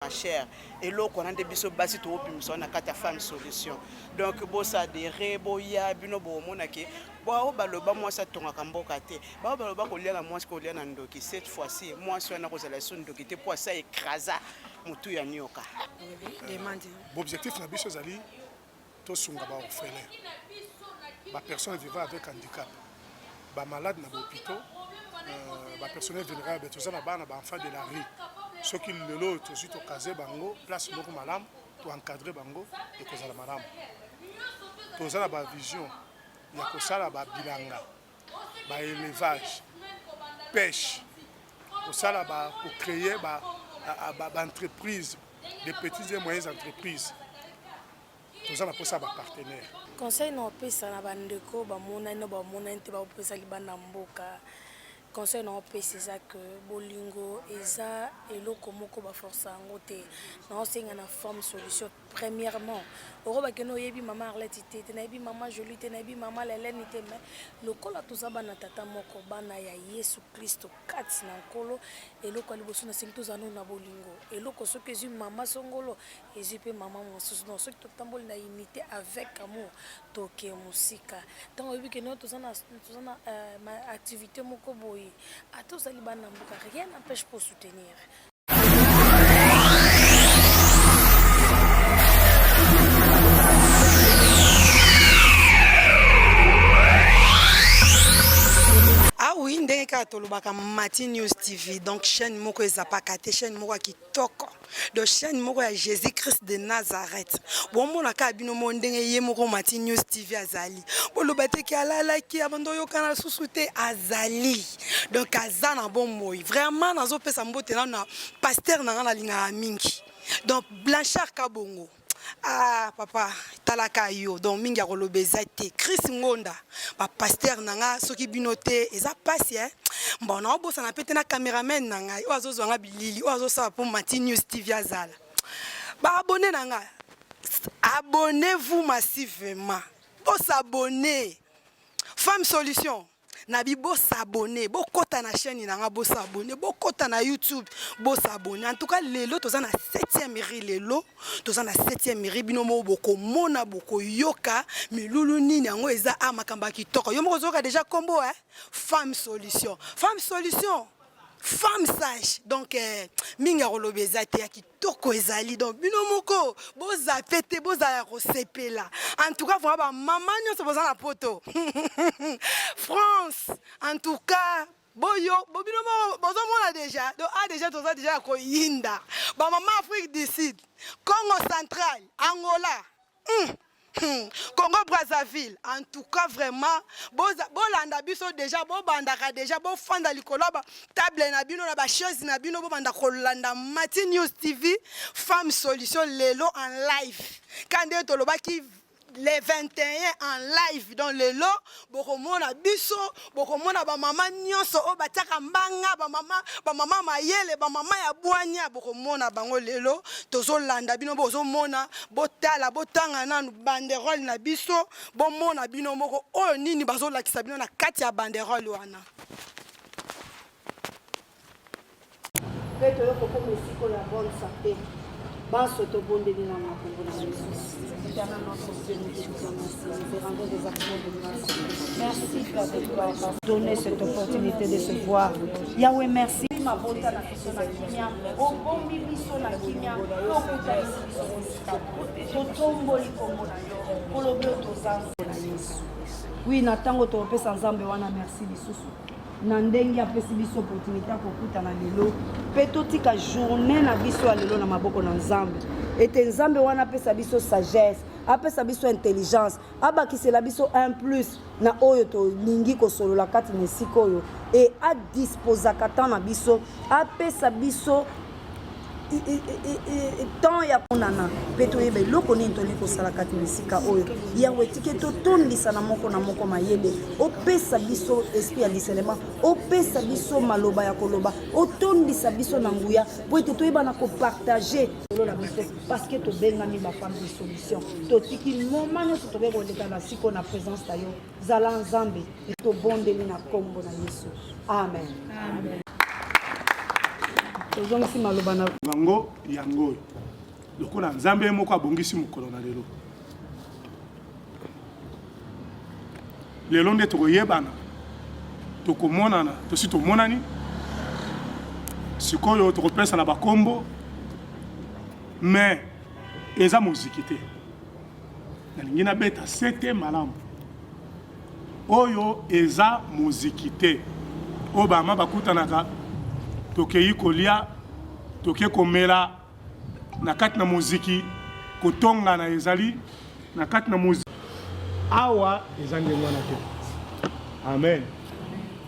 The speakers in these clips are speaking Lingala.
ma chère et là qu'on a des bisous basi to opi mso na kata femme solution donc bo ça des reboya bino bo monake bo baloba moi ça tonga kamboka te ba baloba ko lia moi ko lia na ndoki cette fois-ci moi so na ko zala so ndoki te pour ça écrasa mutu ya nyoka l'objectif na biso zali to sunga ba orphelin ba personne vivant avec handicap ba malade na hôpital ba personnel vulnérable tout ça na ba enfant de la rue ceux qui le lot tout suite au casé bango place moko malam to encadrer bango et cause la malam to ça ba vision ya ko sala ba bilanga ba élevage pêche ko sala ba pour créer ba entreprise des petites et moyennes entreprises tout ça na pour ça ba partenaire conseil no pesa na bandeko ba mona no ba mona nte ba pesa libanda mboka conseil na pesa ça que bolingo eza eloko moko ba force yango te na osenga na forme solution premièrement oroba que no yebi maman Arlette te na yebi maman Jolie te na yebi maman Hélène te mais lokola tozaba na tata moko bana ya Yesu Kristo kati na nkolo eloko liboso na sengi tozana na bolingo eloko soki ezui maman songolo ezui pe maman mosusu non soki totamboli na unité avec amour toke musika tant yebi que no tozana activité moko boye à tous les bana mboka rien n'empêche pour soutenir. Ah oui, ndenge ka tolobaka Mati News TV donc chaîne moko ezapakate chaîne moko qui toko de chaîne moko ya Jésus Christ de Nazareth. Bon mona ka bino mo ndenge ye moko Mati News TV azali. Bolobate ki alala ki abando yo kana susute azali. Donc azana bon moyi. Vraiment nazo pesa mbote na pasteur na ngana linga mingi. Donc Blanchard Kabongo. Ah papa talaka yo donc mingi akolobeza te Chris Ngonda ba pasteur nanga soki binote eza pasi bon na obosa na pete na cameraman nanga yo azozo nga bilili o azosa pour Mati News TV azala ba abonné nanga abonnez-vous massivement bo s'abonner Femme Solution na bibo s'abonner bo kota na chaîne nanga bo s'abonner bo kota na YouTube bo s'abonner en tout cas lelo toza na 7e mairie lelo toza na 7e mairie bino mo boko mona boko yoka milulu nini yango eza amakamba kitoko yo moko zoka déjà combo Femme Solution femme sage donc minga rolobeza te ya kitoko ezali donc bino moko boza pete boza ya kosepela en tout cas vraiment maman nyonso boza na poto France en tout cas boyo bobino mo bozo mona déjà donc déjà toza déjà ko yinda ba maman Afrique du Sud Congo central Angola Congo Brazzaville en tout cas vraiment bolanda biso déjà bobandaka déjà bofanda likolo ba table na bino na ba chaise na bino bobanda kolanda Mati News TV Femme Solution lelo en live quand tolobaki les 21 en live dans le lot bokomona biso bokomona ba maman nyonso o bataka mbanga ba maman mayele ba maman ya bwanya bokomona bango lelo tozolanda bino bozomona botala botanga nanu banderole na biso bomona bino moko oyo nini bazolakisa bino na kati ya banderole wana peto yoko ko mesiko la bonne santé baso to bonde ni na makombo na Yesu. Éternel notre Dieu, nous te remercions. Nous rendons des actions de grâce. Merci Père de gloire pour donner cette opportunité de se voir. Yahweh, merci. Ma bonté na biso na kimia. O bombi biso na kimia. O kuta biso. Totomboli kombo na yo. Kolobi tozango na Yesu. Oui, na tango to pesa nzambe wana merci lisusu. Na ndenge apesi biso opportunité kokuta na lelo pe totika journée na biso ya lelo na maboko na nzambe ete nzambe wana apesa biso sagesse apesa biso intelligence abakisela biso un plus na oyo tolingi kosolola kati na esika oyo e adisposaka temps na biso apesa biso temps ya konana peto yebe loko nini toli kosala kati misika oyo yawe tike totondisa na moko mayele opesa biso esprit ya liselema opesa biso maloba ya koloba otondisa biso na nguya po ete toyeba na kopartager na biso parce que tobengami bafemme de solution totiki moma nyonso tobe koleka na siko na présence na yo zala nzambe tobondeli na kombo na Yesu amen. tozongisi maloba na bango yango lokola nzambe moko abongisi mokolo na lelo lelo nde tokoyebana tokomonana tosi tomonani sikoyo tokopesa na bakombo mais eza moziki te nalingi nabeta sete malamu oyo eza moziki te oyo bama bakutanaka tokei kolia toke komela na kati na moziki kotongana ezali na kati na moziki awa eza ndenge wana te amen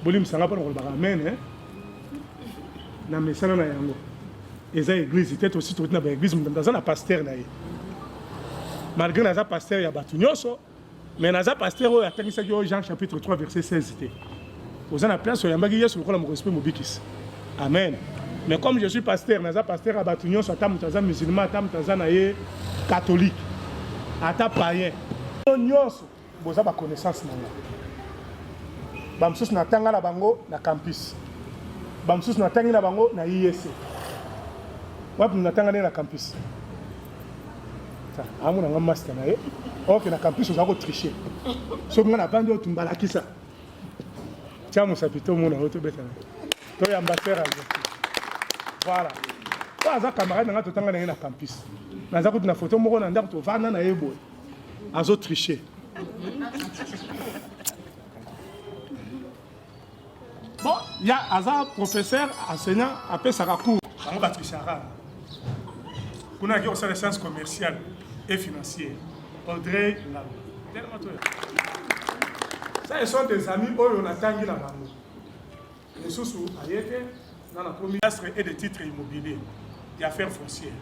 bolimsanga mpona kolobaka amen na mesana na yango eza église te tosi toti na baéglise moto aza na paster na ye malgré naza paster ya bato nyonso mais naza paster oyo atangisaki oyo Jean chapitre 3 verset 16 te oza na place oyambaki yesu lokola mokonzi mpe mobikisi amen mais comme je suis pasteur naza paster ya bato nyonso ata moto aza musulman ata moto aza na ye catholique ata païen nyonso boza baconnaissance na nga bamosusu natanga na bango na campus bamosusu natangi na bango na IEC wapi natanga nde na campus amona nga master na ye ok na campus oza kotriche soki nga na bandi oyo tumbalakisa tia mosapi tomona oyo tobetana toyamba ser a voilà oyo aza camarade na nga totanga na ye na campus naza kuti na foto moko na ndako tovanda na ye boye azotriche bon ya aza professeur enseignant apesaka cours bango batrichara kuna yaki kosala science commerciale et financière Audrey Lalo ça ils sont des amis oyo natangi na bango mosusu aye te na na premier ministre et de titres immobiliers et affaires foncières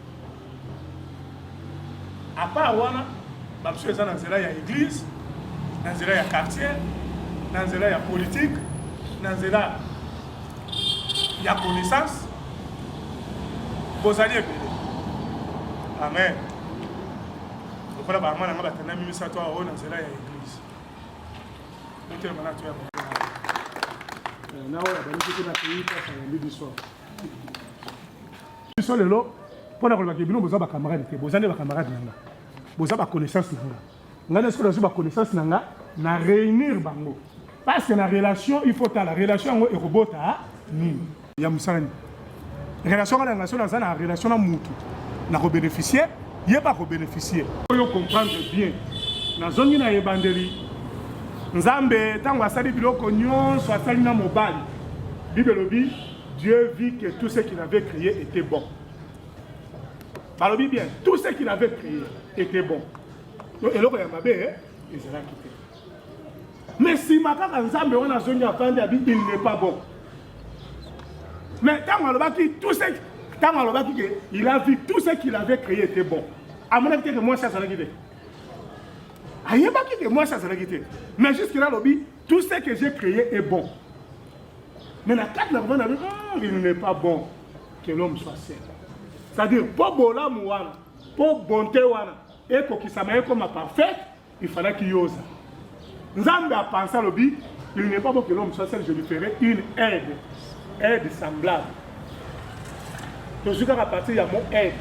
à part wana bamosusu eza na nzela ya église na nzela ya quartier na nzela ya politique na nzela ya connaissance bozali ebele amen lokola bama nanga batandami misato awa oyo na nzela ya église otelema na to ya na oyo abaniki na pays mpasa yambi biso biso lelo mpona kolobaki bino boza bacamarade te boza nde bacamarade na nga boza baconnaissance na nga nga nde soki nazwi baconnaissance na nga na réunir bango parce que na relation il faut tala relation yango ekobota nini ya mosala nini relation nga na relation naza na relation na mutu na kobénéficier ye ba kobénéficier oyo comprendre bien nazongi na ebandeli nzambe ntango asali biloko nyonso asali na mobali bible elobi Dieu vit que tout ce qu'il avait créé était bon balobi bien tout ce qu'il avait créé était bon eloko ya mabe ezalaki te mais si makaka nzambe wana azongi afandi abi il n'est pas bon mais ntango alobaki tout ce ntango alobaki ke il a vu tout ce qu'il avait créé était bon amonaki te ke mwasi azalaki te ayebaki ke mwasi azalaki te mais jusque là alobi tout ce que j'ai créé est bon mais na kati na kovanda il n'est pas bon que l'homme soit seul c'est-à-dire po bolamu wana po bonté wana ekokisama ekoma parfait il fallait qu'il ose nzambe a pensé à l'obi il n'est pas bon que l'homme soit seul je lui ferai une aide semblable tozuka à partir ya mon aide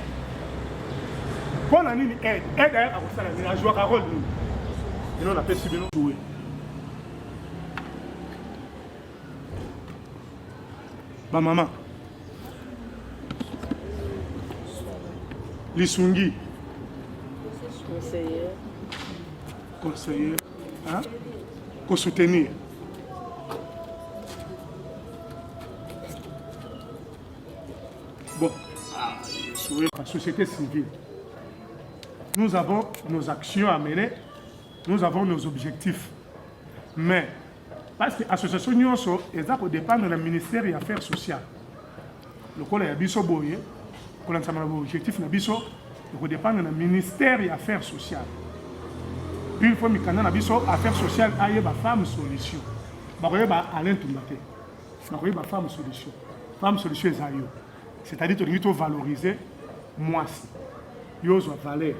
pour la nini aide d'ailleurs à kosala nini ajouaka rôle nini ino napesi bino jouer bamama lisungi conseiller hein? Pour soutenir bon la société civile nous avons nos actions à mener nous avons nos objectifs mais parce que l'association nyonso eza kodépendre du ministère des affaires sociales lokola ya biso boye kolanisa na objectif na biso kodépendre du ministère des affaires sociales puis il faut mikanda na biso affaires sociales ayeba femme solution bakoyeba Alain Tumbate bakoyeba femme solution eza yo c'est-à-dire tolingi to valoriser mwasi yo ozwa valeur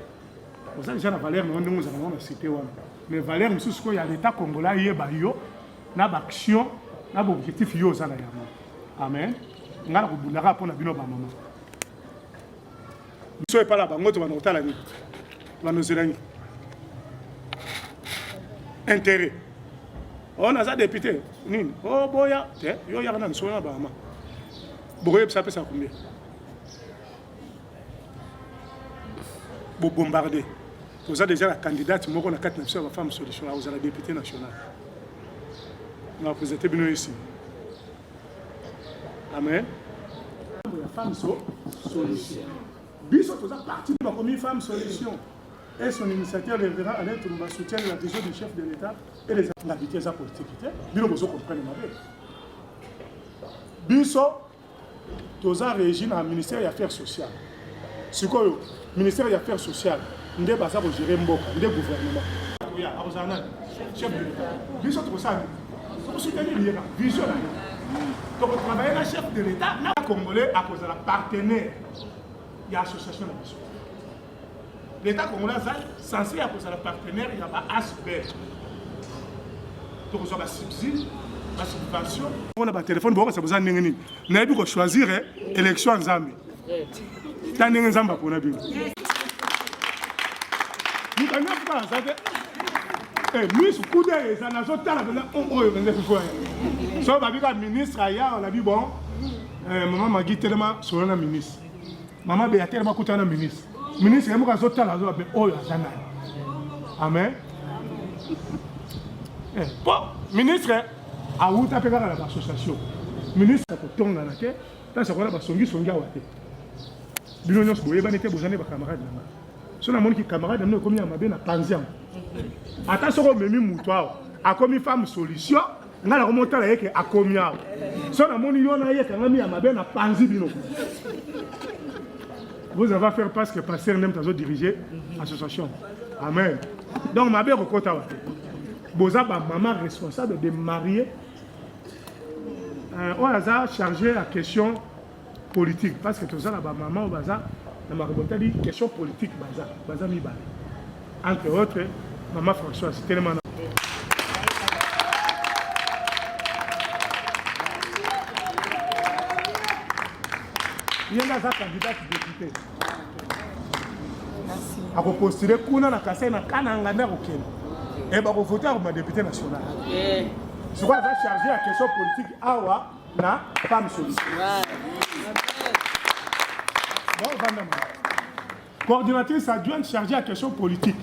oza déjà na valeur na ndenge ozala na cité wana mais valeur mosusu koyo ya l'état congolais ayeba yo na baaction na baobjectif yo oza na yango amen ngala kobundaka mpona bino bamama biso epala bango to banokotala nini banozelangi intérêt on aza député nini o boya te yo yaka na nsolo na bamama bokoyebisa apesa combien bombardé toza déjà la candidate moko na kati na biso ya bafemme solution akozala député national na présenté bino ici amen la femme solution biso toza parti de la femme solution et son initiateur le verra Alain Toumba soutient la vision du chef de l'État et les activités à politique bino bozo comprendre mabe biso toza régime à ministère des affaires sociales sikoyo ministère des affaires sociales nde baza ko gérer mboka nde gouvernement ya akozana chef de l'État biso tokosa ko soutenir liera vision là donc travailler na chef de l'État na congolais à cause de la partenaire il y a association de mission l'État congolais est censé à cause de la partenaire il y a pas ASBER donc on a subside la subvention on a pas téléphone bon ça besoin ndenge nini na yebi ko choisir élection nzambe ta ndenge nzambe pour na bino ni kana pas ça Miss Koudé, ça n'a pas de so babika ministre aya on a dit bon maman m'a dit tellement sur un ministre maman be tellement coûté un ministre ministre mo ka so tala zo be oyo azana amen bon ministre a wuta pe kaka la association ministre ko tonga na te ta sa kona ba songi awate bino nyos boye ba nete bozane ba camarade na so na moni ki camarade na komi amabe na panziam ata soko memi mutu awa akomi femme solution ngala komotala yeke akomi awa so na moni yona yeke ngami ya mabe na panzi bino vous avez à faire parce que pasteur n'aime tazo diriger association amen donc mabe kokota wa boza ba maman responsable de marier on a chargé la question politique parce que tout ça là ba maman baza na marabotali question politique baza mi ba entre autres maman Françoise, c'est tellement... Il y a un candidat député. Merci. A postuler pour la casse na kananga na okene. Et ba voter comme député national. C'est quoi va charger la question politique awa na femme solution. Bon, coordinatrice adjointe chargée à question politique.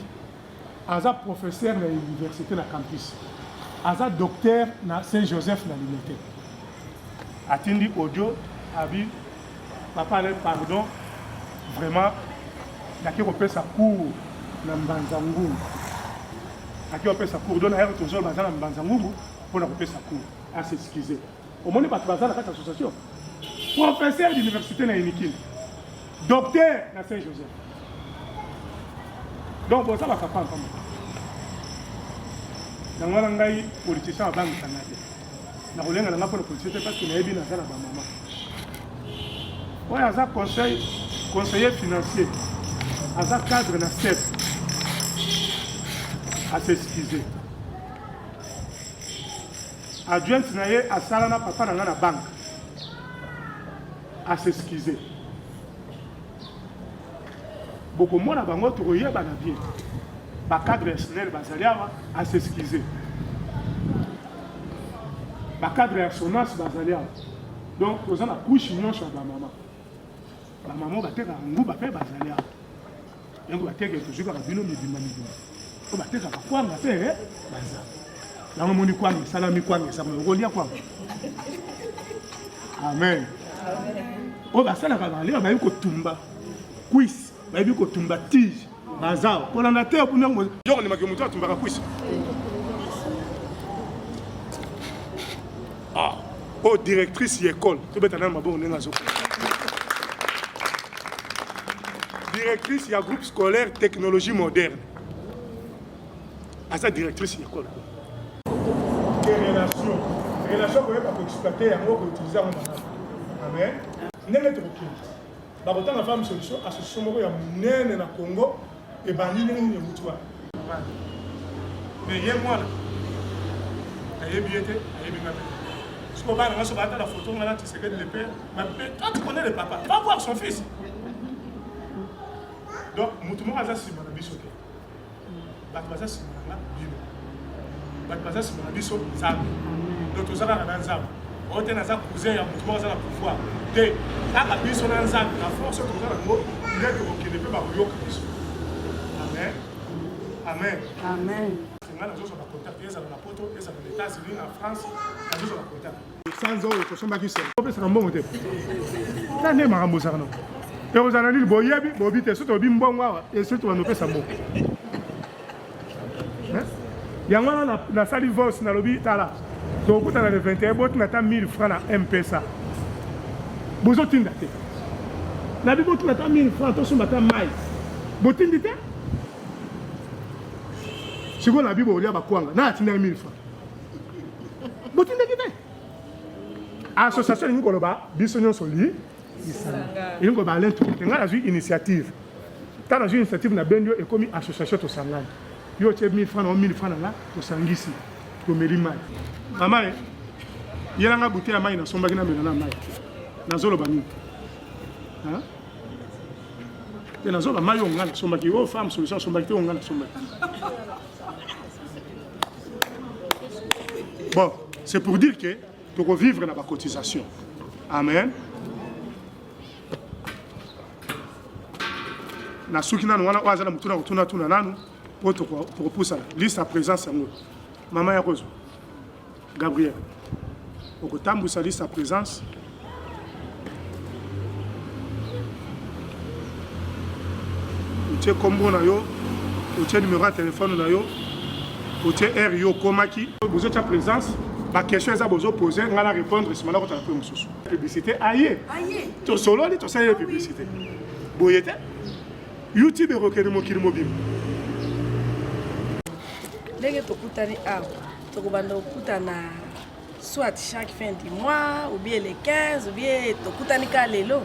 Aza professeur de l'université na campus. Aza docteur na Saint-Joseph na Liberté. Atindi audio abi papa le pardon vraiment daki repère sa cours na Mbanzangu. Daki repère sa cours donne air toujours bazan na Mbanzangu pour la repère sa cours à s'excuser. Au moins pas bazan na cette association. Professeur d'université na Inikine. Docteur na Saint-Joseph. Donc, bon, ça va pas comme ça. Dans le politicien, il y a un politicien parce qu'il y a un maman. Oui, il y a un conseiller financier, il y a un cadre na CEF à s'excuser. Adjoint à Salana, papa dans la banque à s'excuser. Beaucoup moins d'abord tu regardes bien, ba cadre personnel basalia à s'excuser, ba cadre personnel basalia donc aux gens la couche non sur la maman va faire un groupe après basalia donc va faire quelque chose comme bino mibimani on va faire quoi on va faire baza là on moni quoi salami quoi ça me relia quoi amen on va ça la basalia ba yuko tumba quiz baby ko tumba tige bazao pour la terre pour nous yo ni makimuto tumba ka kwisi oh directrice d'école to betana mabo ndenga zo directrice ya groupe scolaire technologie moderne à sa directrice d'école relation ko pas exploiter yango ko utiliser en amen nene to ko bakotan la femme solution association moko ya munene na Congo et bandi nini mutwa mais ye mwana ayebi ete ayebi ngata Ce qu'on va dans la photo, on a tu sais que le père. Mais quand tu connais le papa, va voir son fils. Donc, Moutoumou Aza Simona Bisoke. Batbaza Simona Bino. Batbaza Simona Biso Zab. Donc, tout ça dans un Zab. On est dans un cousin, il y a Moutoumou Aza pouvoir. Et là, la Biso dans un Zab, la force, tout ça dans le mot, il est qu'il ne peut pas vous Biso. Amen. Amen. Amen. Nous avons contact, ils sont dans la poto, ils sont dans les États-Unis, en France, nous avons contact. Sans eau, ils sont pas qui sont. On peut se rendre compte. Là, n'est pas remboursé non. Et vous avez dit boyebi, bobite, surtout bimbonga, et surtout on peut s'ambo. Yango na sali voice na lobi tala. Donc vous avez le 21 bot na ta 1000 francs na M-Pesa. Vous avez tinda te. Na bi bot na ta 1000 francs to suma ta mai. Botindi te? Si vous avez la Bible, vous avez la 1000 francs. Vous avez l'association qui a une initiative. Dans une initiative, il y a une association qui il y a 1000 francs, 1000 francs là, pour s'engager. Pour me dire, maman, il y a une bouteille à maille dans son bagage dans zolo bani. Hein? Et dans zolo maille on gagne son bagage. Oh femme solution son bagage on gagne son bagage. Bon, c'est pour dire que tu peux vivre dans la cotisation. Amen. Na sukina nwana wazana mutuna kutuna tuna nanu pour pousser liste à présence yango. Maman ya Rose. Gabriel. Okotambu sa liste à présence. Tu combo na yo, tu numéro de téléphone na yo. Côté R yo komaki, vous êtes à présence, ma question est à vous poser, on va répondre si maintenant vous avez la publicité aïe. Tu solo tu sais la publicité. Boyete. YouTube est reconnu mon kilo mobile. Dès que tu kutani ah, tu vas kutana soit chaque fin du mois ou bien les 15 ou bien tu kutani kalelo.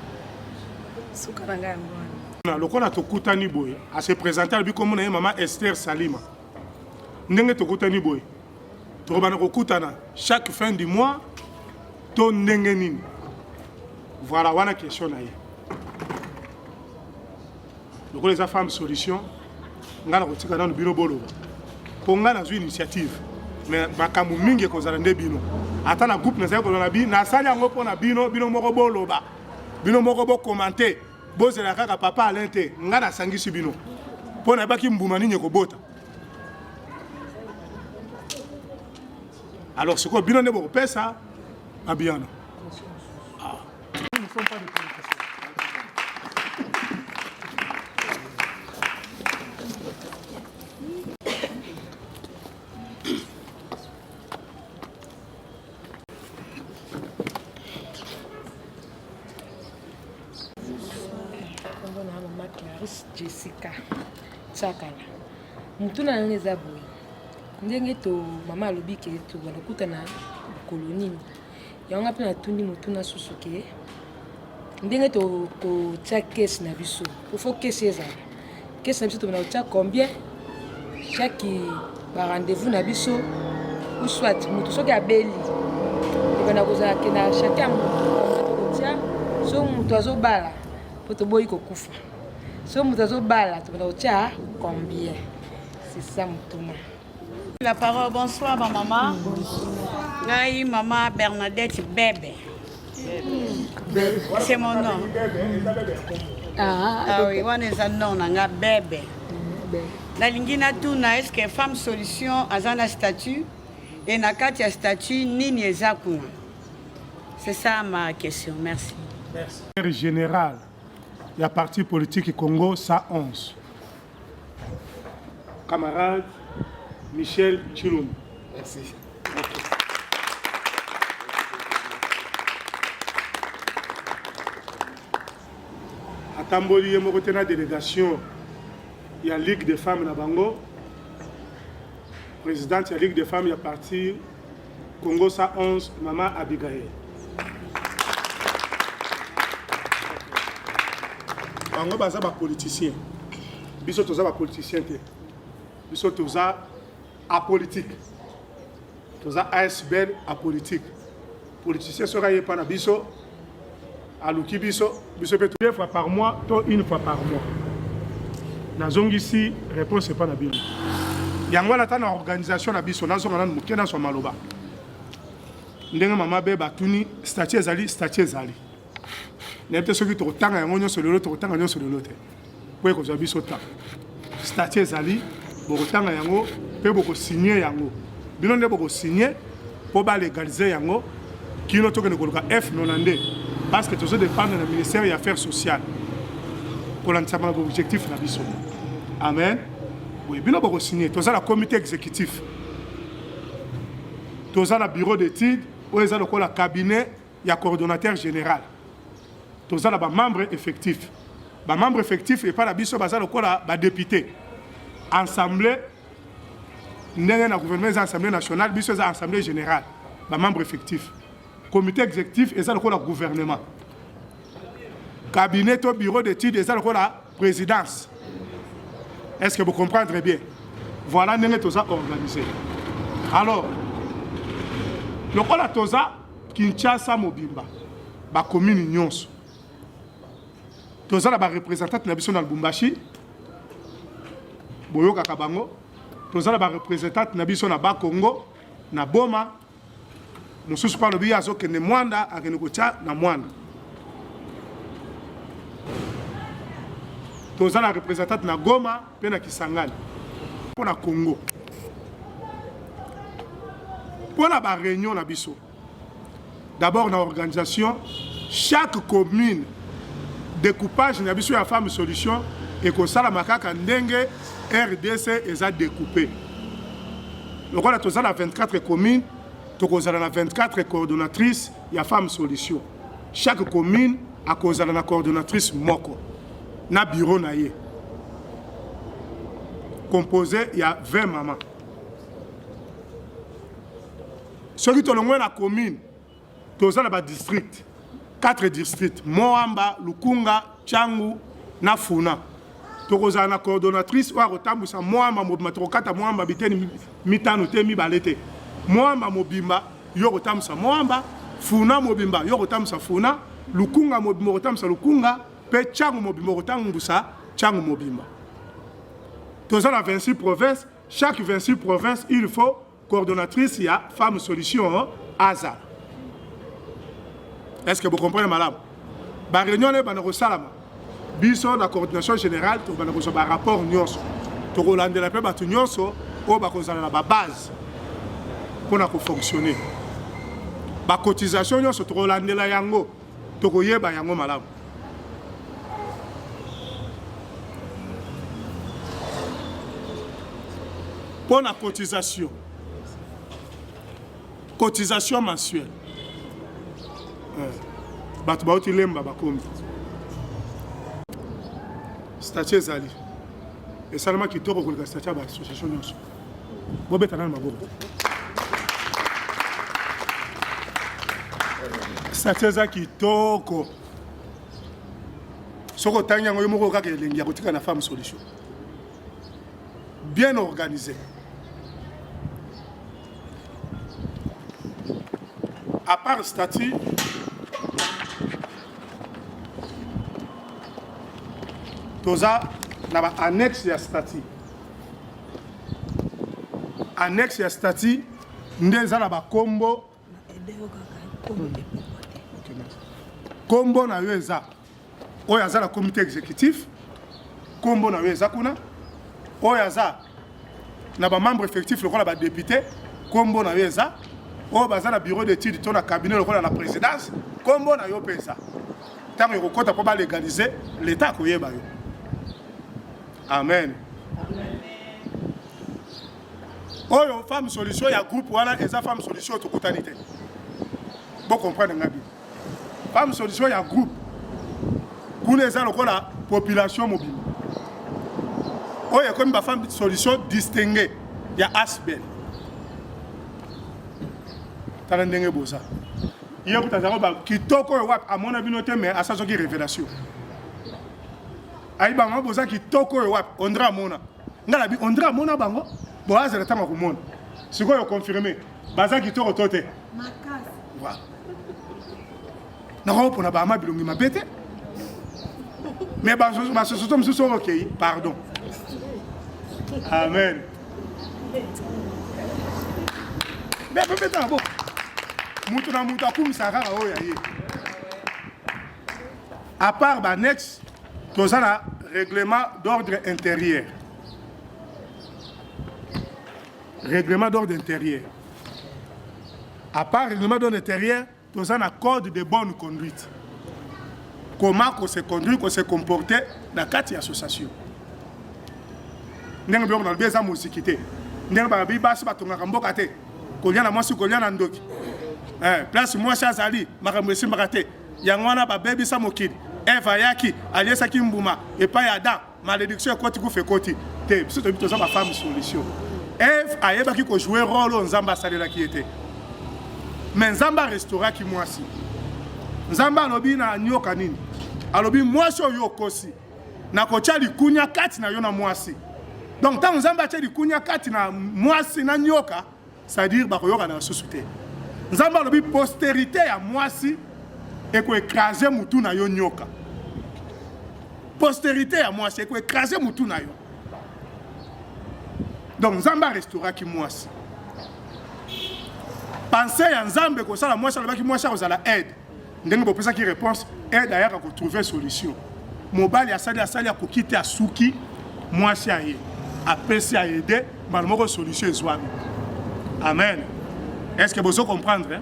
Sukaranga ngwana. Le qu'on a to kutani boy, à se présenter lui comme on maman Esther Salima. Ndenge tokutani boy tokobana kokutana chaque fin du mois to ndenge nini voilà wana question na ye loko les femmes solution ngana kotika na bino bolo po ngana zu initiative mais makambo mingi kozala nde bino ata na groupe na zako na bi na sali yango po na bino moko boloba bino moko bo commenter bozela kaka papa alente ngana sangisi bino po na baki mbuma nini kobota. Alors, ce qu'on a bien fait, ça, à bien. Nous ne sommes pas de communication. Maman Clarisse Jessica Chakala. Mutuna nane zaboui. Ndenge to mama alobi ke to banakuta na koloni yanga pe na tundi mutuna susuke ndenge to ko tia caisse na biso il faut caisse eza caisse na biso to na tia combien chaque ba rendez-vous na biso ou soit mutu soki abeli bana kozala ke na chacun mutu tia so mutu azobala po to boyi kokufa so mutu azobala to bana tia combien c'est ça mutuna. La parole, bonsoir ma maman. Bonsoir. Maman Bernadette Bébé. C'est mon nom. Ah oui, on est un nom, on a Bébé. La lingina tuna est-ce que femme solution a un statut et na katia statut nini ezakuna. C'est ça ma question. Merci. Merci. Général, il y a parti politique Congo 111. Camarade Michel Chiloum. Merci. À Tamboli, il y a une délégation. Il y a la Ligue des femmes na Bango. Présidente de la Ligue des femmes, il y a parti Congo 111, Maman Abigail. Bango, c'est un politicien. Biso toza ba politicien te. Biso toza apolitique. Toza ASBL apolitique. politicien sera yé par biso aluki biso peut 2 fois par mois to 1 fois par mois. Nazongi ici réponse c'est pas na bilo. Yango la tana organisation na biso nazonga na mukena so maloba. Ndenge mama be batuni statut ezali. N'était ce qui te retanga yango nyonso lelo to retanga nyonso lelo te. Po ko zabiso ta. Statut ezali bo retanga yango pe bo ko signer yango. Bino nde bo ko signer pour légaliser yango kino to ke ko F92 parce que tous dépendent du ministère des Affaires sociales pour l'ensemble de l'objectif na biso. Amen. Oui, bino bo ko signer tous la comité exécutif. Tous la bureau d'études ou les le cabinet ya coordonnateur général. Tous la membre effectif. Ba membre effectif et pas la biso baza le ba député. Assemblée ndenge na gouvernement assemblée nationale biso za assemblée générale ba membre effectif comité exécutif et ça le gouvernement cabinet to bureau d'études et ça le présidence. Est-ce que vous comprenez bien? Voilà ndenge toza organisé. Alors le kola toza Kinshasa Mobimba ba commune nyonso toza la ba représentant na biso na Lubumbashi boyoka kabango tozala ba représentant na biso na ba Congo na Boma mususu pa lobi azo kende mwanda akene kocha na mwanda tozala représentant na Goma pe na Kisangani pour na Congo pour la ba réunion na biso d'abord na organisation chaque commune découpage na biso ya femme solution et ko sala makaka ndenge RDC est découpé. Donc on a 24 communes, on a 24 coordonnatrices, il y a femmes solutions. Chaque commune a une coordonnatrice moko. Na bureau naie. Composé, il y a 20 mamans. Ceux qui sont la commune, on a district, 4 districts, Moamba, Lukunga, Tchangu, Nafuna. Tokoza na coordonnatrice wa rotambusa Moamba mobimba tokata Moamba biteni mitano te mibalete Moamba mobimba yo rotambusa Moamba Funa mobimba yo rotambusa Funa Lukunga mobimba rotambusa Lukunga pe Tchangu mobimba rotambusa Tchangu mobimba. Toza na 26 provinces, chaque 26 provinces il faut coordonnatrice ya femme solution ASA. Est-ce que vous comprenez madame? Ba réunion ne bana salama biso la coordination générale to bana ko ba rapport nyonso to ko landela pe batu nyonso o ba ko zala ba base pour na ko fonctionner ba cotisation nyonso to ko landela yango to ko yeba yango malamu. Pour la cotisation mensuelle batu ba otilemba ba komi statut ezali esalama kitoko koleka statut ya baasociation nyonso bobetana na maboko statut eza kitoko soki otangi yango yo moko kaka elengi ya kotika na femme solution bien organisé. À part statut toza na ba annexe ya statut. Annexe ya statut ndeza na ba kombo. Kombo na yo eza. Oyo aza na comité exécutif. Kombo na yo eza kuna. Oyo aza na ba membre effectif lokola ba député. Kombo na yo eza. Oyo baza na bureau d'études to na cabinet lokola na présidence. Kombo na yo pesa. Tango yokota po ba légaliser l'état koyeba yo. Amen. Oyo femme solution ya groupe wana eza femme solution to kotanité. Bon comprendre ngabi. Femme solution ya groupe. Kuna eza lokola population mobile. Oyo comme ba femme solution distinguée ya asbel. Tala ndenge boza. Hier kutazako ba kitoko yo wap amona binote mais asazo ki révélation. Aïe bango boza kitoko yo wap ondra mona. Ngala bi ondra mona bango. Boaza le tanga kumona. Siko yo confirmer. Baza kitoko tote. Makasi. Voilà. Non, pour n'avoir pas bilongi ma bête. Mais ce sont ok, pardon. Amen. Mais peut-être bon. Moutona moutakoum sarara oyaye. À part l'annexe, tout ça règlement d'ordre intérieur. Règlement d'ordre intérieur. À part règlement d'ordre intérieur, tout ça code de bonne conduite. Comment on se conduit, on se comporte dans 4 associations. Nous avons dans le besoin de musiquité. Nous avons des bases qui sont en train de se faire. Place moi, Chazali, Maramouessi Marate, Yangwana, Baby Samokid, Eva Yaki, Aliesa Kimbuma, et Payada, malédiction, quoi tu fais côté. C'est ma femme solution. Eve a joué un rôle dans Zamba Salera qui était. Mais Zamba restaurant qui moi si. Zamba lobi na nyoka nini. Alobi moi so yokosi. Na kocha likunya kati na yona mwasi. Donc tant Zamba cha likunya kati na mwasi na nyoka, c'est-à-dire ba koyoka na sosité. Zamba lobi postérité ya mwasi et ko écraser mutu na yo nyoka. Postérité ya mwasi et ko écraser mutu na yo. Donc Zamba restaurant qui mwasi. Pensez à Nzambe que ça la moi ça le qui moi ça vous la aide. Ndenge bo pesa qui réponse aide à trouver solution. Mobile ya sali à quitter à souki moi ça y après ça aider malmo solution ezwami. Amen. Est-ce que vous comprenez hein?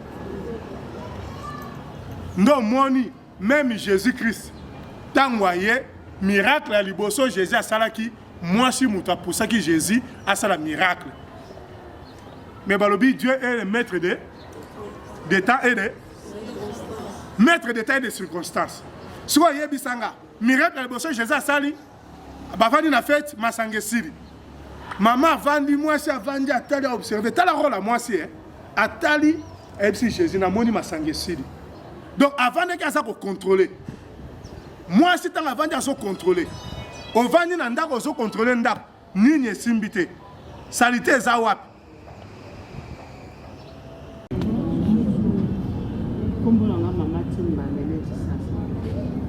Non moni même Jésus-Christ tant voyé miracle à liboso Jésus a salaki moi si muta pour ça que Jésus a ça la miracle. Mais balobi Dieu est le maître des temps et des maître des temps et des circonstances. Soit yebisanga miracle à liboso Jésus a sali bavandi na fête masangesiri. Maman vandi moi si avandi atali a observer tala rôle à moi si atali et si Jésus na moni masangesiri. Donc avant de ça ko contrôler. Moi si tant avandi à so contrôler. On vandi na ndako so contrôler ndako nini simbité. Salité za wapi.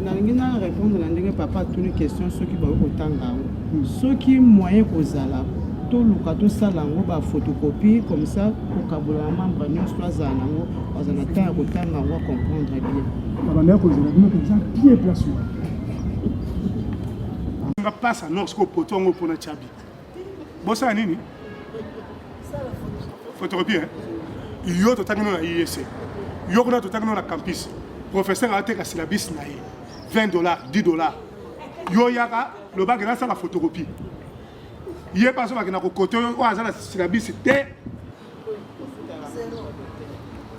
Je vais répondre à papa toutes les questions ceux qui vont ceux qui moyen kozala to luka to sala ngo ba photocopie comme ça pour kabula membre nous soit za nango bazana temps ko tanga ngo comprendre bien baba ndako kozala comme ça bien place nga passa non ce ko potongo pona chabi bosa nini photocopie hein yo to tanga na IEC yo ko na to tanga na campus professeur a teka syllabus na $20, $10. Yo yaka le bac là ça la photocopie. Hier pas ça va na côté o azala syllabus té.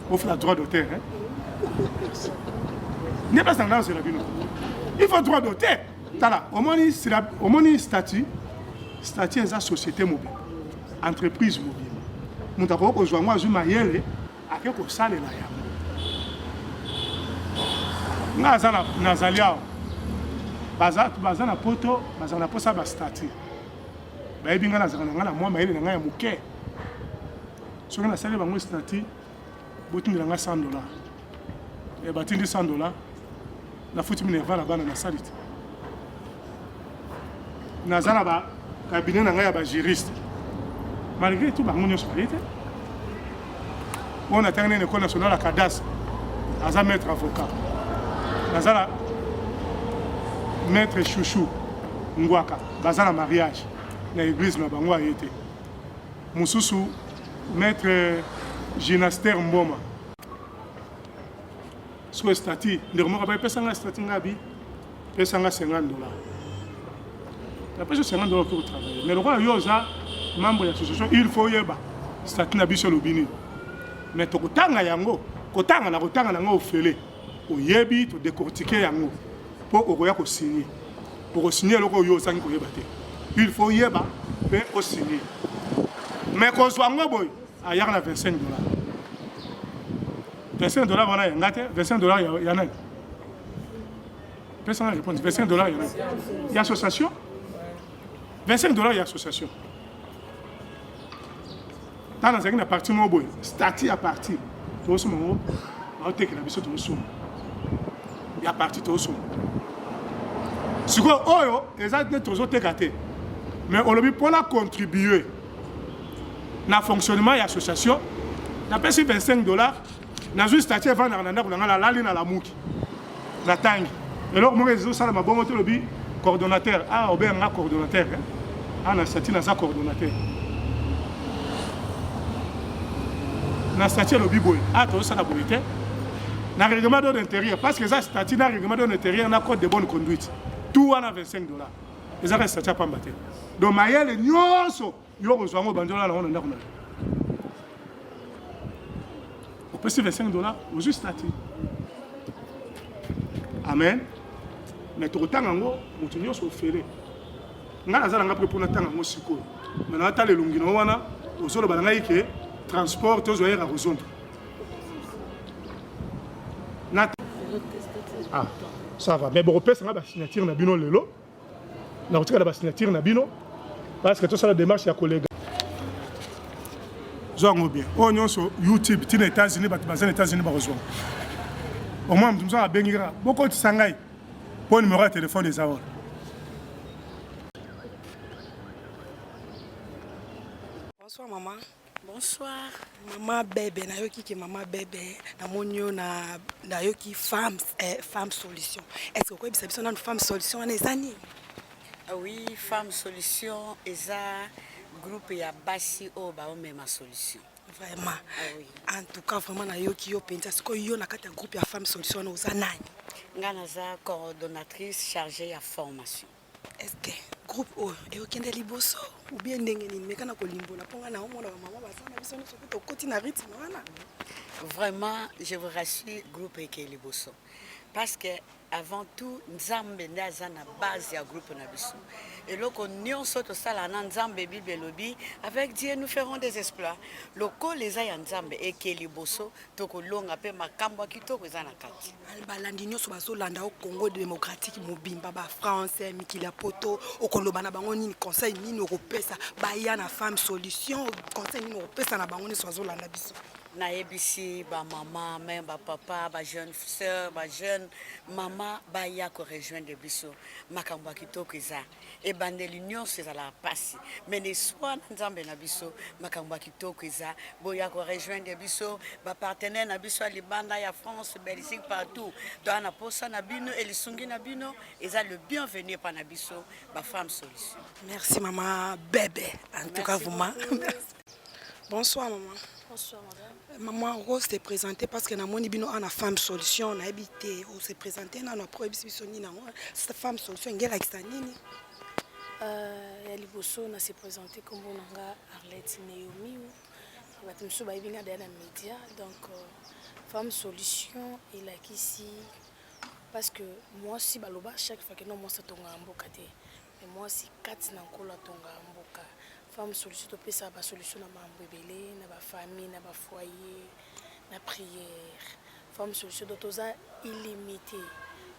On fait la droit d'auteur hein. N'est pas standard c'est la bino. Il faut droit d'auteur. Tala, au moins statut est la société mobile. Entreprise mobile. Mon tako ko joa moi juma yele akeko sale la ya. Nazana nazalia bazana poto bazana posa ba statut ba ebinga nazana ngana moi maile ngaya muke soki na sale bango statut botindela nga $100 et batindi $100 na futi minerva na bana na salite nazana ba cabinet na ngaya ba juriste malgré tout bango nyonso bayete on a terminé l'école nationale à Cadas aza maître avocat Nazala maître Chouchou Ngwaka bazala mariage na église na bango ayete mususu maître Ginaster Mboma so statut ndemo ba pesa nga statut ngabi pesa nga $50 la pesa $50 pour travailler mais le roi yoza membre de l'association il faut yeba statut na biso lobini mais to kotanga yango kotanga na ngo ofele oyebi to décortiquer yango pour okoya ko signer pour signer loko yo sangi ko yeba te il faut yeba pe o signer mais ko zwango boy aya na $25 $25 wana yanga te $25 yana personne ne répond $25 yana il y a association $25 il y a association dans la partie mo boy statut à partir to so mo o te que na biso to so ya parti tosunga sikoyo oyo eza nde tozoteka te mais olobi mpona contribuer na fonctionnement ya association napesi $25 nazwi statut evandaka na ndako na ngai nalali na lamuki natangi eloko moko ezosala mabongo te lobi coordonnateur obenganga coordonnateur na statut naza coordonnateur na statut lobi boye tozosala boye te na règlement d'ordre intérieur parce que eza statut na règlement d'ordre intérieur na code de bonne conduite tout wana $25 ezaka statut apamba te donc mayele nyonso yo kozwa ngo bandola na ngo na ndako na opesi $25 ozwi statut amen mais tokotanga yango moto nyonso ofele ngai naza nanga mpe mpona tanga yango sikoyo mais naatala elongi na wana ozoloba na ngai ke transport tozwa yera kozonda ça va mais bokopesa nga basignature na bino lelo nakotikala basignature na bino parce que tosala démarche ya kolega zwango bien oyo nyonso youtube tina états-unis bato baza na états-unis bakozwa au moins moto mosusu abengi kaka bokotisa ngai mpo numéro ya telefone eza wana bonsoir maman. Bonsoir. Maman bébé, nayoki ki maman bébé, namoni yo nayoki femme solution. Est-ce que vous avez besoin d'une femme solution les années? Oui, femme solution eza groupe ya basi o ba o même solution. Vraiment. Oui. En tout cas vraiment nayoki yo penza siko yo na kati ya groupe ya femme solution na uzanani. Ngana za coordonnatrice chargée à formation. Est-ce que groupe o eyokende liboso ou bien ndenge nini mekana kolimbola ponga na omona maman basana biso no soki tokoti na rythme wana? Vraiment, je vous rassure, groupe eke liboso. Parce que avant tout, nzambe ndaza na base ya groupe na biso. Et loko nyonso to sala na nzambe bible lobi, avec Dieu nous ferons des exploits. Loko leza ya nzambe eke liboso to kolonga pe makambo kitoko eza na kati. Balandi nyonso bazolanda au Congo démocratique mobimba ba France Mikili Poto okoloba na bango nini conseil nini okopesa baya na femme solution conseil nini okopesa na bango ni bazolanda biso. Na ebisi ba maman, même ba papa, ba jeune sœur, ba jeune maman ba ya ko rejoindre biso makambo kitoko eza e bandeli nyonso eza la pasi mais ne soit nzambe na biso makambo kitoko eza boya ko rejoindre biso ba partenaire na biso libanda ya France Belgique partout dans na posa na bino et lisungi na bino eza le bienvenu pa na biso ba femme solution. Merci maman bébé en tout cas vous bonsoir maman. Bonsoir madame. Maman Rose s'est présentée parce que na moni bino ana femme solution na habité on s'est présenté na prohibition ni na cette femme solution ngela kisanini. Ya liboso na s'est présenté comme bonanga Arlette Naomi ou batumso ba ibinga dans les médias donc femme solution et là ici parce que moi si baloba chaque fois que non moi ça tonga mboka te mais moi si kati na kola tonga mboka femme solution to pesa ba solution na mambo ebele na ba famille na ba foyer na prière femme solution to toza illimité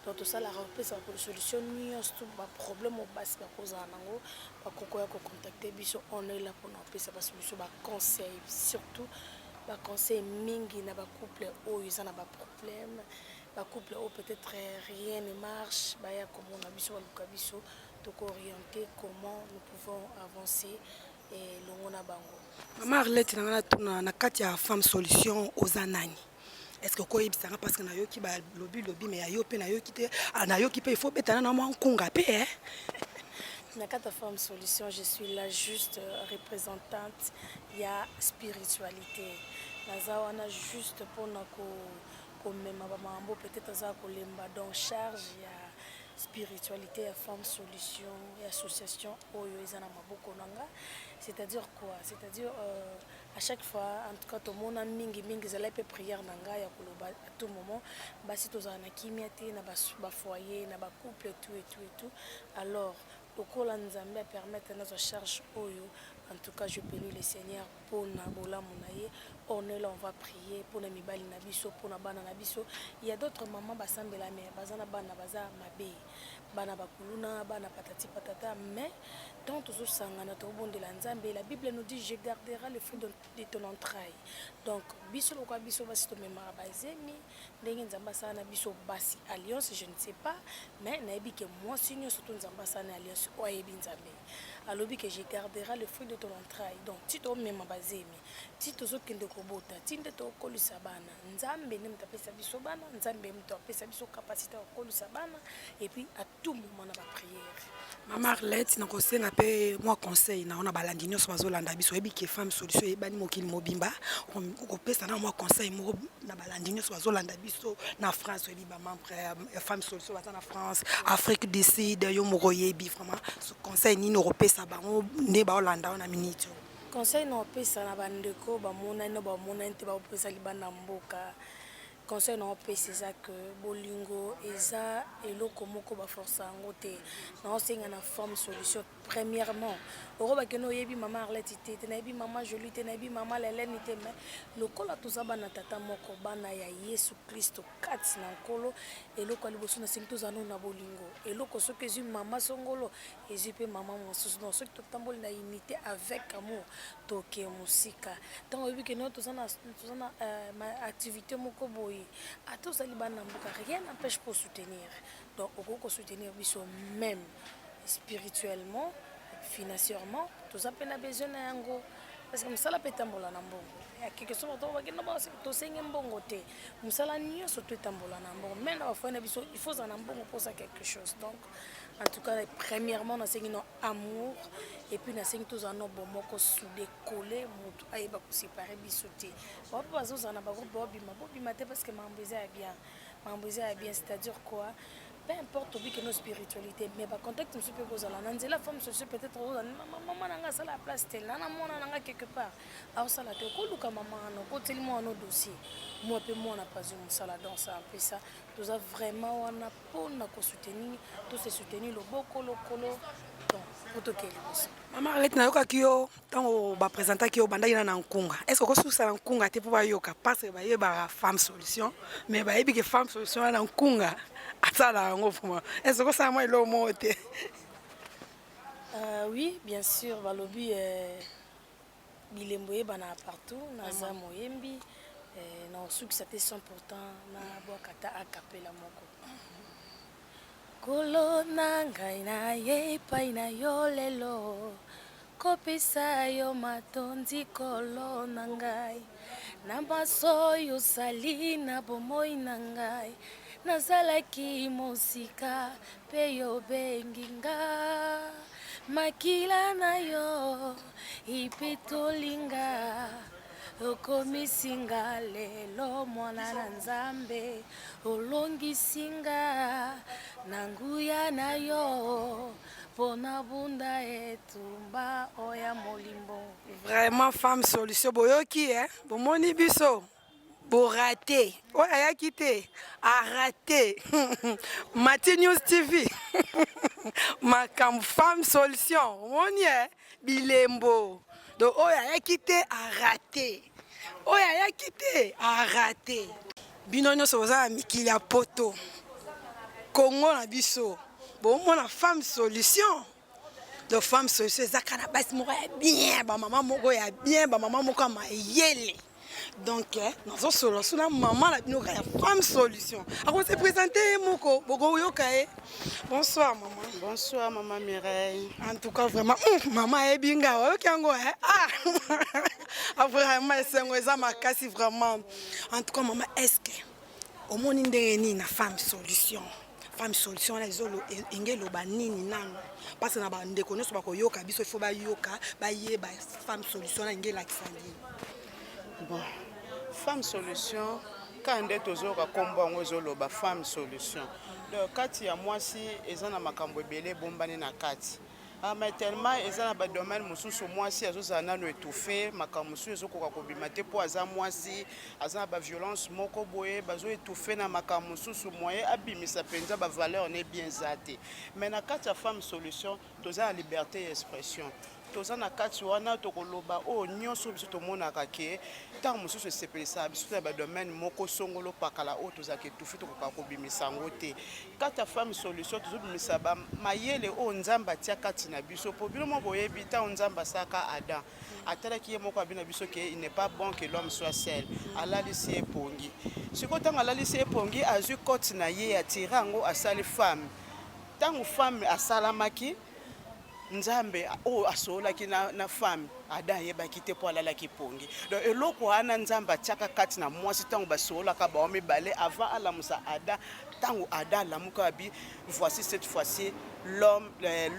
donc to ça la pesa ba solution ni surtout ba problème au bas ba cause nango ba koko ya ko contacter biso on est là pour nous pesa ba solution ba conseil surtout ba conseil mingi na ba couple o ils na ba problème ba couple o peut-être rien ne marche ba ya comme on a biso ba biso donc orienter comment nous pouvons avancer et l'ongona bango. Maman Arlette na kati ya femme solution aux anani. Est-ce que quoi ibisanga parce que na yoki ba lobby mais ya yo pe na yoki te na yoki pe il faut betana na mo nkunga pe hein. Na kati ya femme solution je suis la juste représentante ya spiritualité. Naza wana juste pour na ko mema ba mambo peut-être za ko lemba donc charge ya spiritualité ya femme solution et association oyo ezana maboko nanga c'est-à-dire quoi c'est-à-dire à chaque fois en tout cas tout monde mingi zala pe prière nanga ya koloba à tout moment basi tozana na kimia te na ba foyer na ba couple tout alors lokola nzambe permettre notre charge oyo En tout cas, je bénis le Seigneur pour Nabola Mounaye. On est là, on va prier pour Namibali Nabiso, pour Nabana Nabiso. Il y a d'autres mamans, Basambela, mais Bazana Bana Baza Mabe, Bana Bakuluna, Bana Patati Patata. Mais dans tout ce sangana, la Bible nous dit je garderai le fruit de ton entraille. Donc, Biso Loka Biso Basito Memara Bazemi, Nengen Zambasana Biso Basi Alliance, je ne sais pas, mais Naibi que moi, signe surtout Zambasana Alliance, Oyebi Nzambe. Alors, que je garderai le fruit de ton entraille. Donc, si tu as même basé, si tu as un kobota, si tu as un sabana, Nzambe ne t'a pas sabiso bana, Nzambe ne t'a pas sabiso capacité à kolu sabana, et puis à tout moment on a prière. Maman Arlette, na kosenga pe moi conseil na ona balandi nyonso bazolanda biso ebi ke femme solution ebani mokili mobimba ko pesa na moi conseil mo na balandi nyonso bazolanda biso na France ebi ba membre femme solution baza na France, Afrique du Sud yo moko yebi vraiment ce conseil ni no pesa bango ne ba olanda na minute. Conseil no pesa na bandeko ba mona no ba mona nte ba pesa libanda mboka. Conseil non c'est ça que bolingo eza eloko moko ba force yango te na osenga na forme solution premièrement oroba que no yebi maman Arlette te na yebi maman Jolie te na yebi maman Hélène te mais lokola tozaba na tata moko bana ya Yesu Kristo kati na nkolo eloko liboso na sengi tozana na bolingo eloko soki ezui maman songolo ezui pe maman mosusu non soki totamboli na unité avec amour toke musika tant yebi que no tozana activité moko boy à tous les rien n'empêche pour soutenir. Donc, on peut soutenir même spirituellement, financièrement, tout ça peut besoin d'ango. Parce que ça la peut tambola nambo. Il y a quelque chose qui va nous passer. Tout ça est bon côté. Musala niyo surtout tambola nambo. Mais na fois il faut en nambo pour ça quelque chose. Donc, en tout cas, premièrement, on a séni amour et puis on a séni tous en bon moko soudé collé, mutu aïba pour séparer bisoté. Bon, pas ça on a pas bobi maté parce que m'embêter est bien, c'est-à-dire quoi? Peu importe que nos spiritualités, mais par contact, je peux vous aller. La femme, je peut-être maman n'a pas la place, maman n'a quelque part. Alors ça la tête, quand maman a tellement nos dossiers, moi peu moi n'a pas eu ça dans ça, un peu ça. Nous avons vraiment on a pour nous soutenir, tous se soutenir le boko le colo. Maman Arlette na yoka kio tango ba présenter kio banda ina na nkunga. Est-ce que susa na nkunga te pour yoka parce que ba yeba femme solution, mais ba yebi que femme solution na nkunga. Est-ce que ça m'a été oui, bien sûr. Balobi bilemboye bana partout. Naza moyembi. Na succès 100% na boakata a capella moko. Kolo nangai na ye paina yo lelo. Kopisa yo matondi kolo nangai. Nambaso yo sali na bomoi nangai. Nazalaki mosika pe yo benginga makila na yo ipitolinga okomisinga lelo mwana na Nzambe olongisinga nanguya na yo pona bunda etumba oya molimbo. Vraiment femme solution boyoki bomoni biso pour rater, ouais, a quitté, a raté. Matin News TV, ma cam femme solution, on y est, bilembo. Donc, oh, a quitté, a raté. Oh, a quitté, a raté. Binonyo soza mikili ya poto. Congo na biso. Bon, moi la femme solution. De femme solution, zakana bas moko ya bien, ba maman moko ya bien, ba maman moko ma yele. Donc, nous sommes la maman, la femme solution. Alors, on s'est présenté, Moko. Bonsoir, maman. Bonsoir, maman Mireille. En tout cas, vraiment, maman est bien. Ah, vraiment, c'est ma casse, vraiment. En tout cas, maman, est-ce que au monde, il y a une femme solution? Femme solution, les autres, il y a une parce que nous avons des connaissances, il faut que femme solution, il y a bon, femme solution, quand on est toujours à combat, on est femme solution. Donc, quand il y a moi si, ils ont un makambo belé, bombani na kati. Mais tellement, ils ont un domaine, mususu moi si, ils ont un étouffé, makamusu, ils ont un kobimate pour azan moi si, ils ont une violence, moko boye, ils ont étouffé na makamusu moyen, abimi sa penza, ba valeur n'est bien zate. Mais na kati ya femme solution, tous a liberté d'expression. toza na kati wana tokoloba o nyonso biso tomonaka ke ntango mosusu esepelisa biso na badomaine moko songolo pakala oyo tozalaka etufi tokoka kobimisa yango te kati ya femme solution tozobimisa mayele oyo nzambe atia kati na biso mpo bino mo boyebi ntango nzambe asalaka adam atalaki ye moko abi na biso ke il n'est pas bon que l'homme soit seul alalisi ye epongi sikoyo ntango alalisi ye epongi azwi kote na ye atira yango asali femme ntango femme asalamaki nzambe oyo asololaki na femme ada ayebaki te mpo alalaki pongi donc eloko wana nzambe atiaka kati na mwasi ntango basololaka bao mibale avant alamusa ada ntango ada alamuka abi voici cette fois-ci l'homme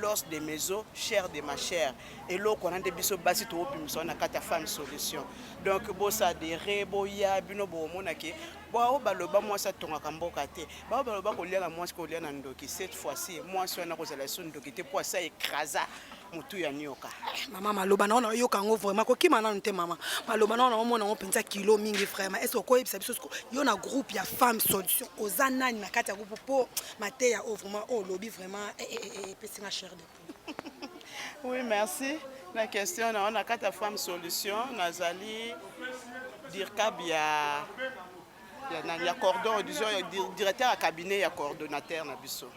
l'os de mes os chair de ma chair eloko wana nde biso basi toopimisa na kati ya femme solution donc bosadere boya bino bomonake bao baloba mwasi atongaka mboka te bao baloba kolia na mwasi kolia na ndoki cette fois-ci mwasi wana kozala so ndoki te mpo asa écrasa mutu ya nyoka mama maloba na ona yoka ngo vraiment kokima nanu te mama maloba na ona omona ngo penza kilo mingi vraiment est-ce ko yebisa biso yo na groupe ya femme solution ozanani na kati ya groupe po mateya o vraiment o lobby vraiment pesinga cher de oui merci la question na ona kati ya femme solution nazali dirkab ya cordon disons directeur à cabinet ya coordonnateur na biso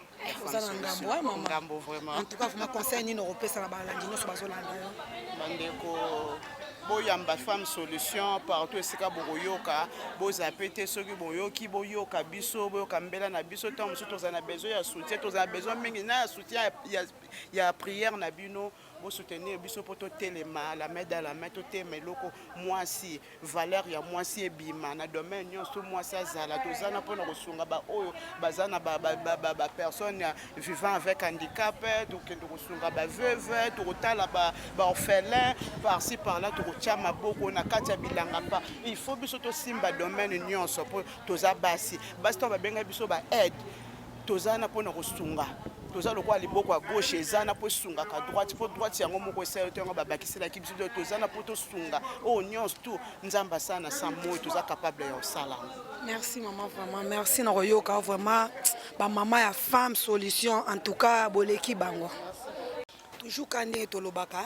ngambo vraiment en tout cas vraiment conseil nini opesa na balandi nyonso bazolanda yo bandeko boyamba femme solution partout esika bokoyoka bozape te soki boyoki boyoka biso boyoka mbela na biso ntango mosusu tozala na besoin ya soutien tozala na besoin mingi na ya soutien ya prière na bino bosoutenir biso mpo totelema la main dans la main totema eloko mwasi valeur ya mwasi ebima na domaine nyonso mwasi azala tozana mpona kosunga baoyo baza na bapersone vivant avec handicap tokende kosunga baveuve tokotala baorphelin par-ci par-là tokotia maboko na kati ya bilanga pa il faut biso tosimba domaine nyonso mpo toza basi to babenga biso baaide tozana mpona kosunga toza lokola liboko ya gauche ezana mpo esungaka droite mpo droite yango moko esala to yango babakiselaki biso tozana mpo tosunga oyo nyonso tu nzambe asala na sa moi toza capable ya kosala. Merci maman vraiment merci na koyoka vraiment bamama ya femme solution en tout cas boleki bango toujours kande tolobaka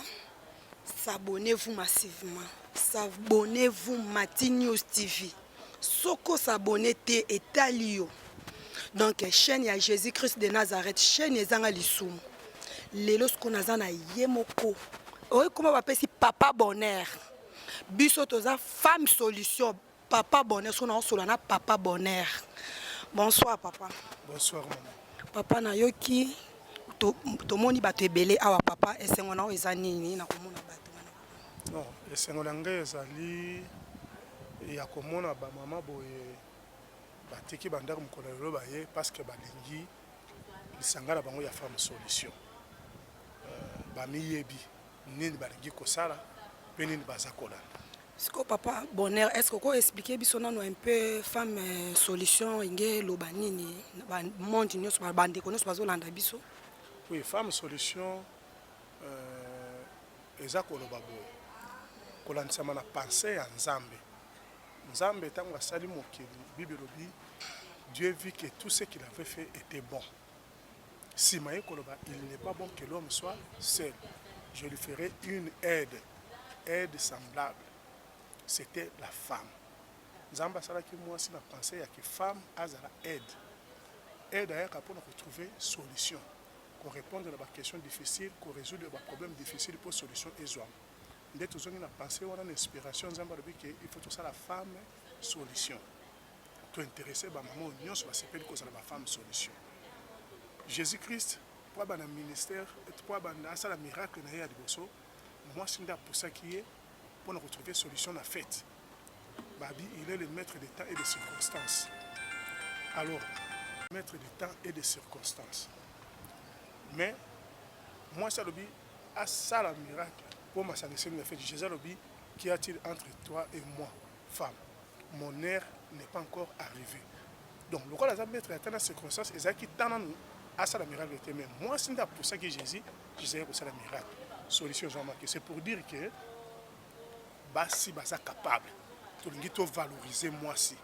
s'abonnez-vous massivement s'abonnez-vous Mati News TV soko s'abonner te etali yo donc chaîne ya Jésus-Christ de Nazareth chaîne ezanga lisumu lelo skonaza na yemoko oye koma bapesi papa bonheur biso toza femme solution papa bonheur sona osola na papa bonheur bonsoir papa bonsoir maman papa na yoki tomoni bato ebele awa papa esengo na eza nini na komona bato wana non esengo na ngai ezali ya komona bamama boye batiki bandako mokolo lelo baye parce que balingi lisanga na bango ya femme solution bamiyebi nini balingi kosala mpe nini baza kolanda. Siko papa bonheur est-ce que ko expliquer biso nano un peu femme solution inge loba nini ba monde nyonso ba bandeko nyonso bazolanda biso? Oui, femme solution eza koloba boye kolandisama na pensée ya nzambe. Nzambe tango asali mokili Bible lobi Dieu vit que tout ce qu'il avait fait était bon. Si maye koloba il n'est pas bon que l'homme soit seul. Je lui ferai une aide semblable. C'était la femme. Nzambe asalaki mwasi na pensée ya que femme azala aide ayaka pour trouver solution, pour répondre à des questions difficiles, pour résoudre des problèmes difficiles pour solution ezwa. Nde tozongi na pensée wana na inspiration nzambe alobi ke il faut tout ça la femme solution. To intéresser ba maman nyonso ba sepeli ko la femme solution. Jésus-Christ pour ba na ministère pour ba na sala miracle na ya liboso moi sinda pour ça qui est pour retrouver solution à fête. Babi il est le maître des temps et des circonstances. Alors maître des temps et des circonstances. Mais moi ça lobi à ça la miracle pour ma sanction de fête Jésus lobi qu'y a-t-il entre toi et moi femme? Mon heure n'est pas encore arrivé. Donc le rôle de maître des temps et des circonstances est qui tend nous à ça la miracle était même moi c'est pour ça que Jésus pour ça la miracle. Solution j'ai remarqué c'est pour dire que basi baza capable tolingi to valoriser moi si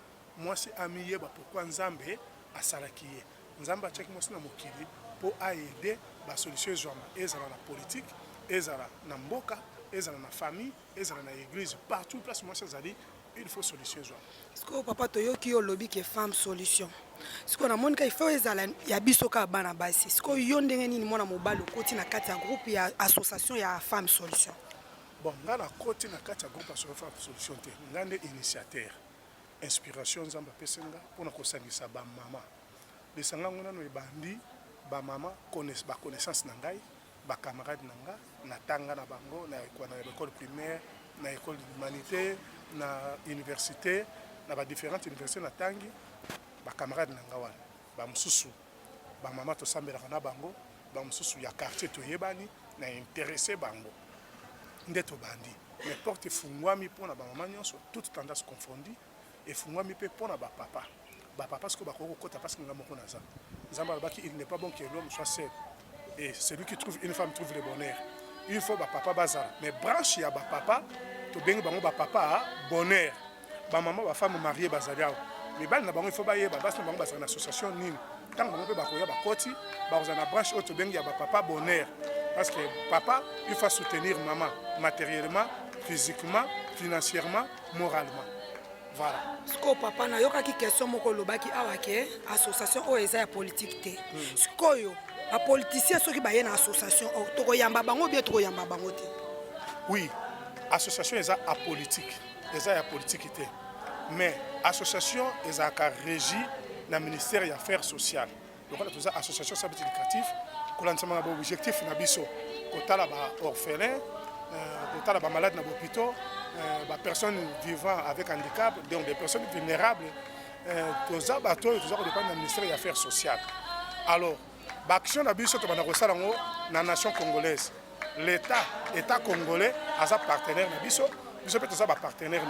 amiye ba pourquoi nzambe asalaki ye nzambe achaki moi na mokili pour aider ba solution ezama ezala na politique ezala na mboka, ezala na famille, ezala na église, partout place moi zali, il faut solution zo. Est-ce que papa toyoki yo lobby ke femme solution? Est-ce qu'on a mon il faut ezala ya biso ka bana basi. Est-ce que yo ndenge nini mona mobali okoti na kati ya groupe ya association ya femme solution? Bon, nga na koti na kati ya groupe ya femme solution te. Nga nde initiateur. Inspiration nzamba pesenga pona kosangisa ba mama. Lesanga ngona no ebandi ba mama ba connaissance na ngai, ba camarade na nga, na tanga na bango na école primaire, na école d'humanité, na université, na ba différentes universités na tangi, ba camarade na nga wana. Ba mususu, ba mama to sambela na bango, ba mususu ya quartier to yebani na intéressé bango. Ndeto bandi. Mais porte fungwami pona ba mama nyonso, toute tendance confondue. Et fungwami pe pona ba papa. Ba papa parce que ba kota parce que nga moko na za. Nzamba baki il n'est pas bon que l'homme soit seul. Et celui qui trouve une femme trouve le bonheur. Il faut ba papa bazara. Mais branche ya ba papa to bengi bango ba papa bonheur. Ba maman ba femme mariée bazalia. Mais bal na bango il faut ba yeba parce que bango bazana association nini. Tant bango pe ba koya ba koti, ba ozana branche auto bengi ya ba papa bonheur. Parce que papa il faut soutenir maman matériellement, physiquement, financièrement, moralement. Voilà. Siko papa na yoka ki question moko lobaki awake association o eza ya politique te. Siko yo a politicien soki ba na association o toko yamba bango bien toko yamba bango te. Oui, association eza apolitique. Eza ya politique te. Mais association eza ka régie na ministère des affaires sociales. Donc on a tous association ça but éducatif, kolantsama ba objectif na biso. Kotala ba orphelin, kotala ba malade na hôpital. Des personnes vivant avec handicap, donc des personnes vulnérables, tout ça dépend du ministère des Affaires sociales. Alors, l'action de la nation congolaise, l'État congolais a un partenaire, nous peut être partenaire.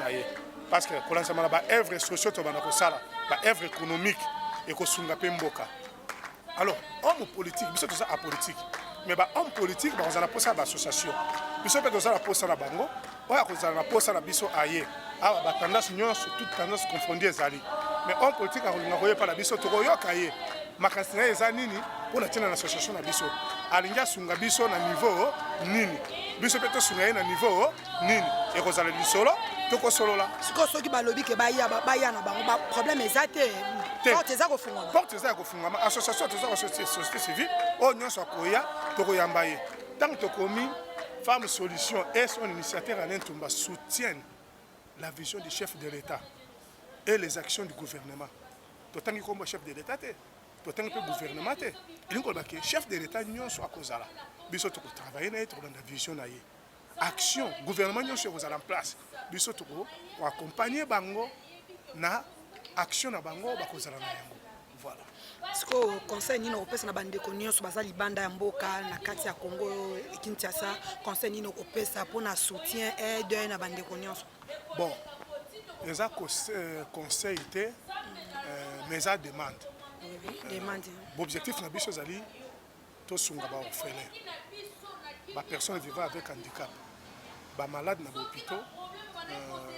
Parce que l'œuvre sociale, l'œuvre économique, et alors, homme politique, nous sommes apolitique. Mais homme politique, on a la poste à l'association. Nous sommes peut-être la poste à la bango. On a la poste à la biso aye. Ah, bah tendance nyonso, toute tendance confondue ezali. Mais homme politique on n'a pas la biso to yo kaye. Makasina ezanini pour la tenir l'association na biso. Alinga sunga biso na niveau nini. Biso peut-être sunga na niveau nini. Et kozala lisolo to ko solo la. Siko soki ba lobby ke ba ya na bango ba problème ezate. Porte eza ko fungama. Porte eza ko fungama. Association to société civile o nyonso koya to ko yambaye. Tant que commis Femme Solution et son initiateur Alain Toumba soutiennent la vision du chef de l'État et les actions du gouvernement. Tant que comme chef de l'État, tant que gouvernement, il y a un chef de l'État qui est à cause de ça. Il faut travailler dans la vision. Action, gouvernement est en place. Il faut accompagner Bango na action na Bango à cause de ça. Voilà. Est-ce que le conseil nino opesa na bandeko nyonso baza libanda ya mboka na kati ya Congo Kinshasa conseil nino opesa pona soutien aide na bandeko nyonso? Bon, les conseil té mais ça demande. Demande. L'objectif na biso zali to sunga ba orphelin. Ba personnes vivant avec handicap. Ba malade na hôpital,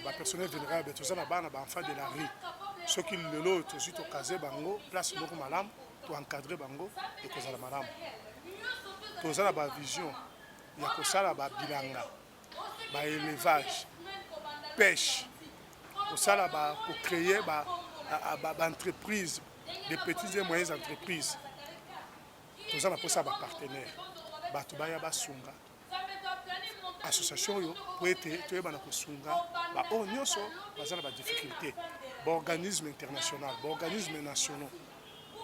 ba personnes vulnérables, tous na bana ba enfants de la rue. Ceux qui le lot tout suite au casé bango place moko malam to encadrer bango et kozala malam tozala ba vision ya kosala ba bilanga ba élevage pêche kosala ba pour créer ba entreprise des petites et moyennes entreprises tozala pour ça ba partenaire ba to baya ba sunga association yo pour être to yeba na kosunga ba o nyonso bazala ba difficulté. Organismes internationaux, organismes nationaux.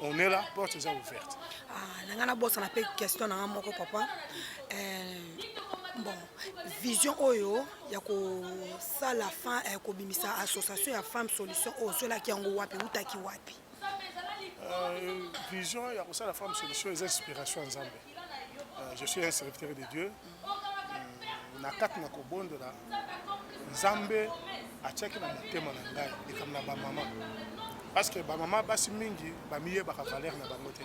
On est là, portes sont ouvertes. Nangana boss na pe question na moko papa. Bon, vision oyo ya ko sala fin ko bimisa association ya femme solution o cela qui ngo wapi utaki wapi. Vision ya ko sala femme solution les inspirations nzambe. Je suis un serviteur de Dieu. Na kati na ko bondola nzambe acheki na motema na ngai likamna ba mama parce que ba mama basi mingi ba miye ba valeur na bango te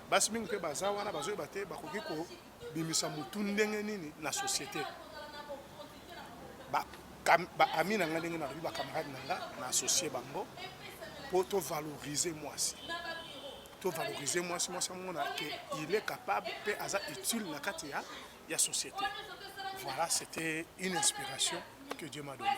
basi mingi pe baza wana bazo bate bakoki ko bimisa mutu ndenge nini na société ba ami na nga ndenge na ba camarade na nga na associé bango pour to valoriser moi si mona que il est capable pe aza utile na kati ya la société. Voilà, c'était une inspiration que Dieu m'a donnée.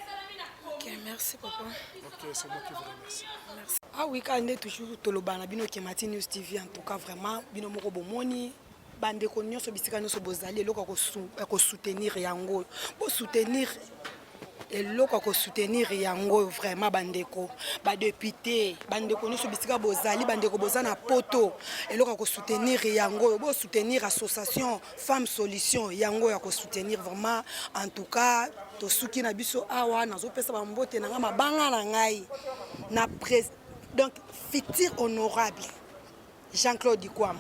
Ok, merci papa. Ok, c'est moi qui vous remercie. Merci. Ah oui, quand on est toujours tolobana bino Kemati News TV, en tout cas vraiment bino moko bomoni bande ko nyonso bisika nyonso bozali eloko ko soutenir yango. Bo soutenir eloko ko soutenir yango vraiment bandeko ba député bandeko nyonso bisika bozali bandeko bozana poto eloko ko soutenir yango bo soutenir association Femmes Solution yango ya ko soutenir vraiment en tout cas to suki na biso awa nazo pesa ba mbote na mabanga na ngai na donc futur honorable Jean-Claude Dikwama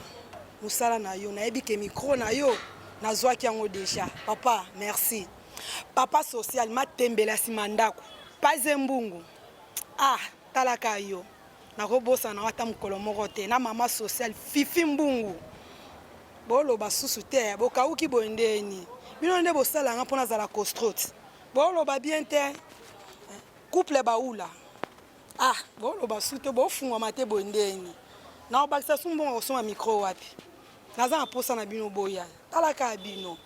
musala na yo na yebi ke micro na yo nazwaki yango déjà papa merci. Papa social matembela simandako pazembungu talaka yo nakobosa na wata mukolo moko te na mama social fifi mbungu bolo basusu te bokauki bondeni bino nde bosala nga mpona zala costrot bolo ba bien te couple baula bolo basute bofungwa mate bondeni na obakisa sumbonga kosoma micro wapi naza na posa na bino boya talaka bino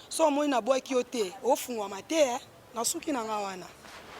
so moi na boaki yo te ofungwama te na suki na nga wana